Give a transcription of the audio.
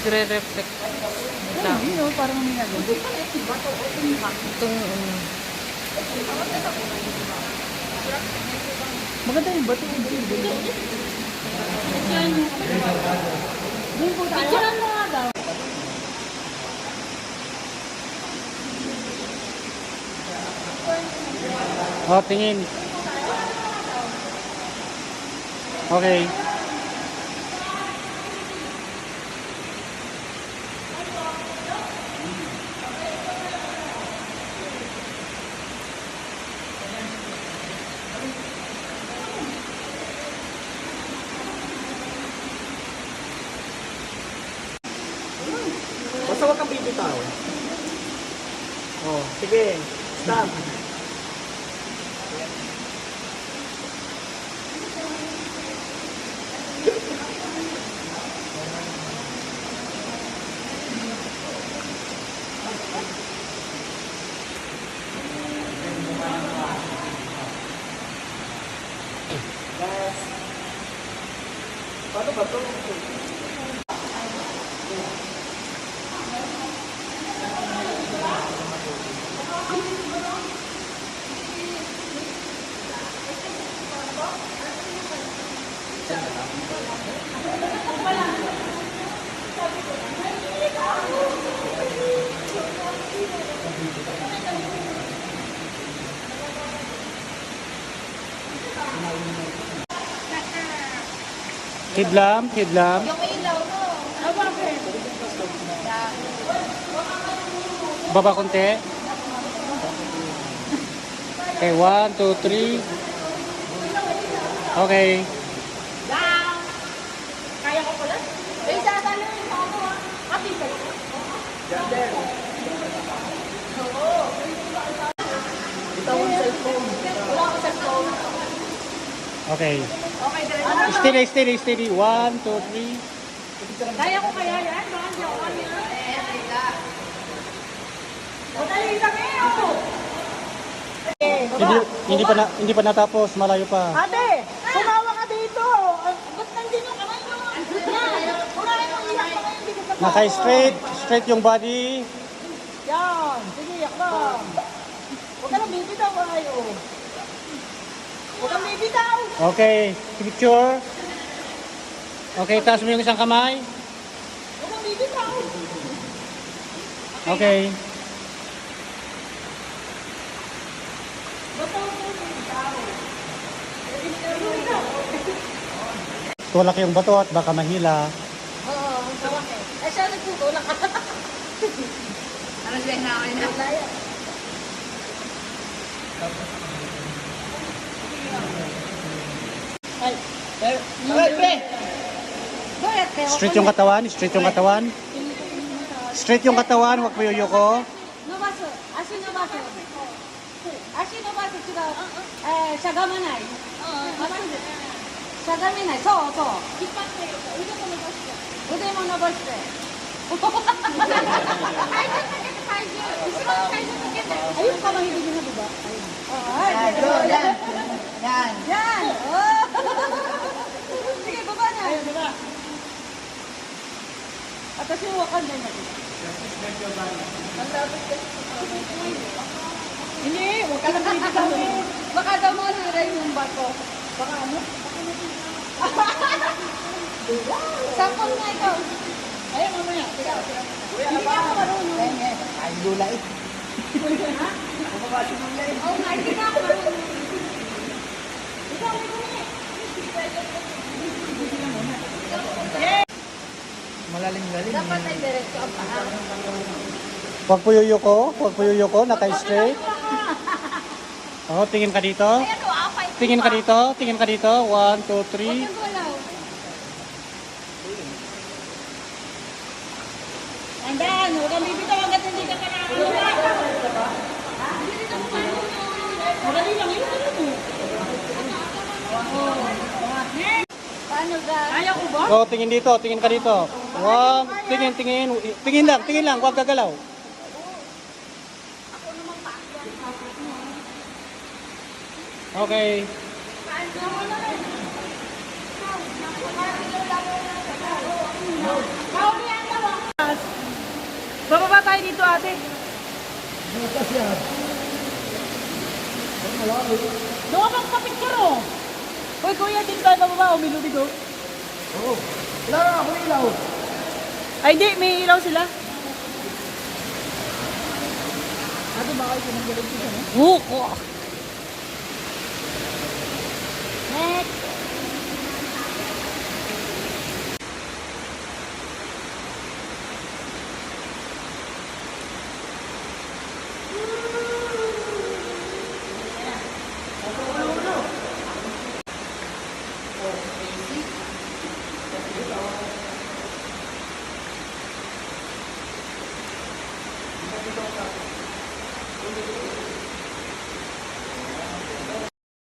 Nagre-reflect. Hindi, parang may nagawin. Itong, Maganda yung bato. Picturean mo nga daw. Oh, tingin. Okay. Basta wag kang bibitaw. Oh, sige. Stop. Paano ba ito? Kidlam, kidlam. Yung ilaw mo. Ah, bakit? Baba konti. Okay, 1, 2, 3. Okay. Down. Kaya ko pala? Eh, dadalo yung ako ah. Kapitay. Bitaw ang cellphone. Wala ko sa phone. Okay. Okay, diretso. Steady, steady, steady. 1, 2, 3. Kaya ko kaya yan? Baka hindi ako kaya. Madali kami oh. Hindi pa natapos, malayo pa. Ate, sumawa ka dito. Ba't nandito yung kamay mo? Yan. Kunahin mo iyak pa kayo. Hindi ka sa Naka-straight, straight yung body. Yan. Sige, iyak lang. Huwag ka lang bibitaw kayo. Huwag kang bibitaw. Okay, picture. Okay, taas mo yung isang kamay. Huwag kang bibitaw. Okay. Ba't ako bibitaw? Tulak yung bato at baka mahila. Oo, tawag eh. Eh, siya nagtutulak ka. Ano siya na ako na? Ay, Ay, pre! Straight yung katawan, straight yung katawan. Straight yung katawan, huwag mo yuyuko. 伸ばす。足伸ばす。足伸ばす違う。しゃがまない。まっすぐ。しゃがめない。そうそう。引っ張って腕も伸ばして。腕も伸ばして。体重かけて体重。後ろに体重かけて。Ayun ka bang hindi ginagawa? Ay, yan. Yan. Yan. Oh. Sige, baba na. Ayun, baba. At kasi wakan na yun. Hindi, huwag ka lang bibitaw eh. Baka daw mo narayin yung bato. Baka ano? Sampol nga ikaw. Ayun, mamaya. Hindi ka ako marunong. Ay, gulay. Ha? Oo nga, hindi ka ako marunong. Ikaw, may gulay. Malalim-lalim. Dapat ay diretso ang paa. Huwag po yuyuko, naka-straight. Oh, tingin ka dito. Ayan o, apay. Tingin ka dito, tingin ka dito. 1, 2, Huwag 3. kang gulaw. Tandaan, huwag kang bibitaw hanggat hindi ka kailangan. Ha? Hindi ka marunong. Madali lang yun. Paano ga? Kaya ko ba? Oh, tingin dito, tingin ka dito. 1, tingin. Tingin lang, huwag gagalaw. Okay. Kauli ang tawag ate. Bukas yan. Doon ka magpa-picture oh. Hoy, kuya, din tayo pababa. Umilubig oh. Oo. Wala na ako ilaw. Ay, hindi. May ilaw sila. Ate, baka ito nang galing sila, no? Oo.